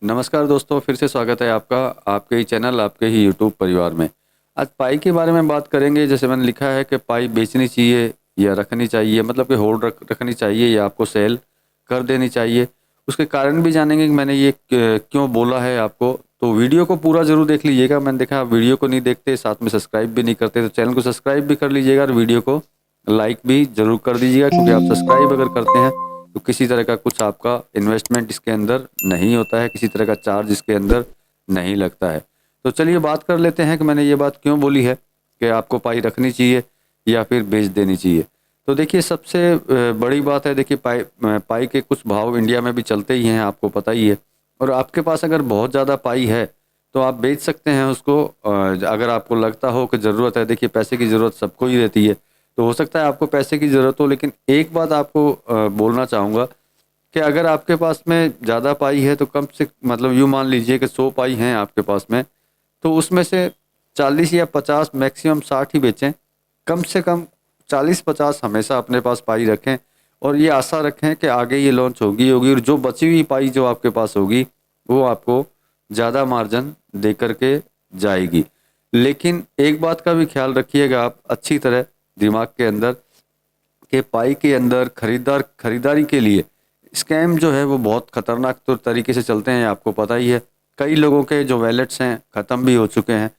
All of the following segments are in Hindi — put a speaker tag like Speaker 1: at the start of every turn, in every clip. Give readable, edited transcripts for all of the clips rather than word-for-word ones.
Speaker 1: नमस्कार दोस्तों, फिर से स्वागत है आपका आपके ही चैनल, आपके ही यूट्यूब परिवार में। आज पाई के बारे में बात करेंगे। जैसे मैंने लिखा है कि पाई बेचनी चाहिए या रखनी चाहिए, मतलब कि होल्ड रखनी चाहिए या आपको सेल कर देनी चाहिए। उसके कारण भी जानेंगे कि मैंने ये क्यों बोला है आपको। तो वीडियो को पूरा ज़रूर देख लीजिएगा। मैंने देखा आप वीडियो को नहीं देखते, साथ में सब्सक्राइब भी नहीं करते, तो चैनल को सब्सक्राइब भी कर लीजिएगा और वीडियो को लाइक भी ज़रूर कर दीजिएगा, क्योंकि आप सब्सक्राइब अगर करते हैं तो किसी तरह का कुछ आपका इन्वेस्टमेंट इसके अंदर नहीं होता है, किसी तरह का चार्ज इसके अंदर नहीं लगता है। तो चलिए बात कर लेते हैं कि मैंने ये बात क्यों बोली है कि आपको पाई रखनी चाहिए या फिर बेच देनी चाहिए। तो देखिए, सबसे बड़ी बात है, देखिए पाई पाई के कुछ भाव इंडिया में भी चलते ही हैं, आपको पता ही है। और आपके पास अगर बहुत ज़्यादा पाई है तो आप बेच सकते हैं उसको। अगर आपको लगता हो कि ज़रूरत है, देखिए पैसे की ज़रूरत सबको ही रहती है, तो हो सकता है आपको पैसे की ज़रूरत हो। लेकिन एक बात आपको बोलना चाहूँगा कि अगर आपके पास में ज़्यादा पाई है तो कम से मतलब यूँ मान लीजिए कि 100 पाई हैं आपके पास में, तो उसमें से 40 या 50, मैक्सिमम 60 ही बेचें। कम से कम 40-50 हमेशा अपने पास पाई रखें और ये आशा रखें कि आगे ये लॉन्च होगी और जो बची हुई पाई जो आपके पास होगी वो आपको ज़्यादा मार्जिन दे कर के जाएगी। लेकिन एक बात का भी ख्याल रखिएगा आप अच्छी तरह दिमाग के अंदर, कि पाई के अंदर खरीदारी के लिए स्कैम जो है वो बहुत खतरनाक तरीके से चलते हैं, आपको पता ही है। कई लोगों के जो वैलेट्स हैं ख़त्म भी हो चुके हैं,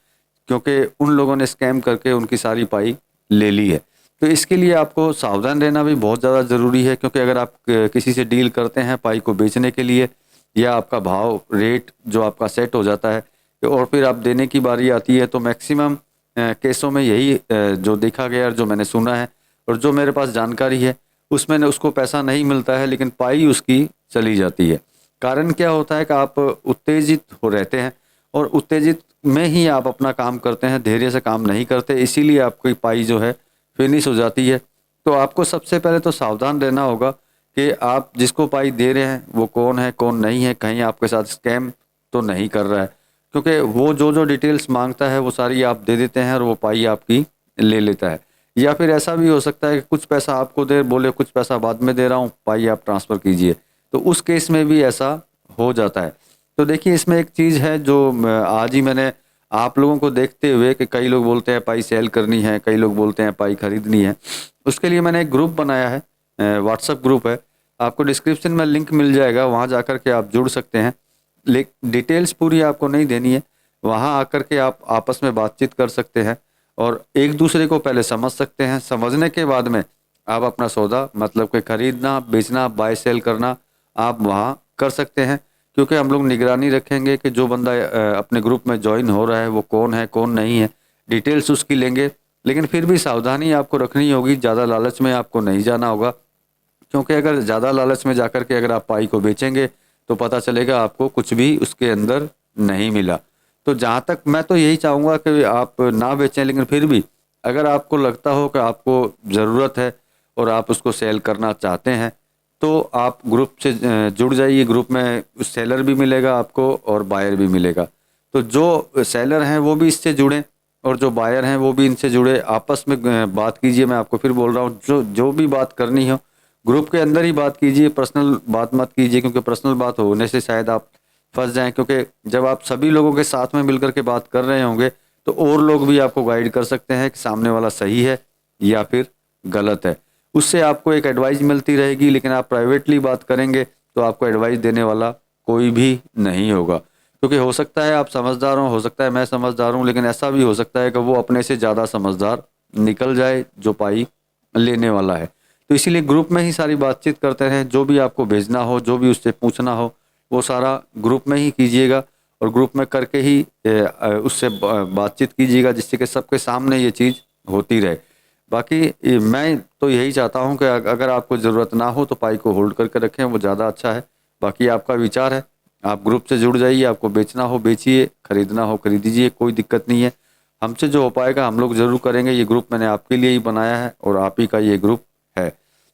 Speaker 1: क्योंकि उन लोगों ने स्कैम करके उनकी सारी पाई ले ली है। तो इसके लिए आपको सावधान रहना भी बहुत ज़्यादा ज़रूरी है, क्योंकि अगर आप किसी से डील करते हैं पाई को बेचने के लिए, या आपका भाव रेट जो आपका सेट हो जाता है और फिर आप देने की बारी आती है, तो मैक्सिमम केसों में यही जो देखा गया और जो मैंने सुना है और जो मेरे पास जानकारी है, उसमें न उसको पैसा नहीं मिलता है, लेकिन पाई उसकी चली जाती है। कारण क्या होता है कि आप उत्तेजित हो रहते हैं और उत्तेजित में ही आप अपना काम करते हैं, धैर्य से काम नहीं करते, इसीलिए आपकी पाई जो है फिनिश हो जाती है। तो आपको सबसे पहले तो सावधान रहना होगा कि आप जिसको पाई दे रहे हैं वो कौन है कौन नहीं है, कहीं आपके साथ स्कैम तो नहीं कर रहा है। क्योंकि वो जो जो डिटेल्स मांगता है वो सारी आप दे देते हैं और वो पाई आपकी ले लेता है। या फिर ऐसा भी हो सकता है कि कुछ पैसा आपको दे, बोले कुछ पैसा बाद में दे रहा हूँ, पाई आप ट्रांसफ़र कीजिए, तो उस केस में भी ऐसा हो जाता है। तो देखिए, इसमें एक चीज़ है जो आज ही मैंने आप लोगों को देखते हुए कि कई लोग बोलते हैं पाई सेल करनी है, कई लोग बोलते हैं पाई खरीदनी है, उसके लिए मैंने एक ग्रुप बनाया है, व्हाट्सएप ग्रुप है। आपको डिस्क्रिप्शन में लिंक मिल जाएगा, वहाँ जा कर के आप जुड़ सकते हैं। लेकिन डिटेल्स पूरी आपको नहीं देनी है, वहाँ आकर के आप आपस में बातचीत कर सकते हैं और एक दूसरे को पहले समझ सकते हैं। समझने के बाद में आप अपना सौदा, मतलब कि खरीदना बेचना बाय सेल करना, आप वहाँ कर सकते हैं। क्योंकि हम लोग निगरानी रखेंगे कि जो बंदा अपने ग्रुप में ज्वाइन हो रहा है वो कौन है कौन नहीं है, डिटेल्स उसकी लेंगे। लेकिन फिर भी सावधानी आपको रखनी होगी, ज़्यादा लालच में आपको नहीं जाना होगा। क्योंकि अगर ज़्यादा लालच में जाकर के अगर आप पाई को बेचेंगे तो पता चलेगा आपको कुछ भी उसके अंदर नहीं मिला। तो जहाँ तक मैं तो यही चाहूँगा कि आप ना बेचें, लेकिन फिर भी अगर आपको लगता हो कि आपको ज़रूरत है और आप उसको सेल करना चाहते हैं, तो आप ग्रुप से जुड़ जाइए। ग्रुप में सेलर भी मिलेगा आपको और बायर भी मिलेगा। तो जो सेलर हैं वो भी इससे जुड़ें और जो बायर हैं वो भी इनसे जुड़े, आपस में बात कीजिए। मैं आपको फिर बोल रहा हूँ, जो जो भी बात करनी हो ग्रुप के अंदर ही बात कीजिए, पर्सनल बात मत कीजिए, क्योंकि पर्सनल बात होने से शायद आप फंस जाएं। क्योंकि जब आप सभी लोगों के साथ में मिलकर के बात कर रहे होंगे तो और लोग भी आपको गाइड कर सकते हैं कि सामने वाला सही है या फिर गलत है। उससे आपको एक एडवाइस मिलती रहेगी। लेकिन आप प्राइवेटली बात करेंगे तो आपको एडवाइस देने वाला कोई भी नहीं होगा, क्योंकि हो सकता है आप समझदार हो सकता है मैं समझदार हूँ, लेकिन ऐसा भी हो सकता है कि वो अपने से ज़्यादा समझदार निकल जाए जो पाई लेने वाला है। तो इसीलिए ग्रुप में ही सारी बातचीत करते रहें। जो भी आपको भेजना हो, जो भी उससे पूछना हो, वो सारा ग्रुप में ही कीजिएगा और ग्रुप में करके ही उससे बातचीत कीजिएगा, जिससे कि सबके सामने ये चीज़ होती रहे। बाकी मैं तो यही चाहता हूँ कि अगर आपको ज़रूरत ना हो तो पाई को होल्ड करके रखें, वो ज़्यादा अच्छा है। बाकी आपका विचार है, आप ग्रुप से जुड़ जाइए। आपको बेचना हो बेचिए, खरीदना हो खरीदिए, कोई दिक्कत नहीं है। हमसे जो हो पाएगा हम लोग ज़रूर करेंगे। ये ग्रुप मैंने आपके लिए ही बनाया है और आप ही का ये ग्रुप है।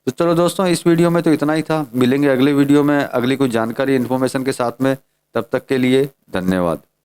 Speaker 1: तो चलो दोस्तों, इस वीडियो में तो इतना ही था। मिलेंगे अगले वीडियो में अगली कोई जानकारी इन्फॉर्मेशन के साथ में। तब तक के लिए धन्यवाद।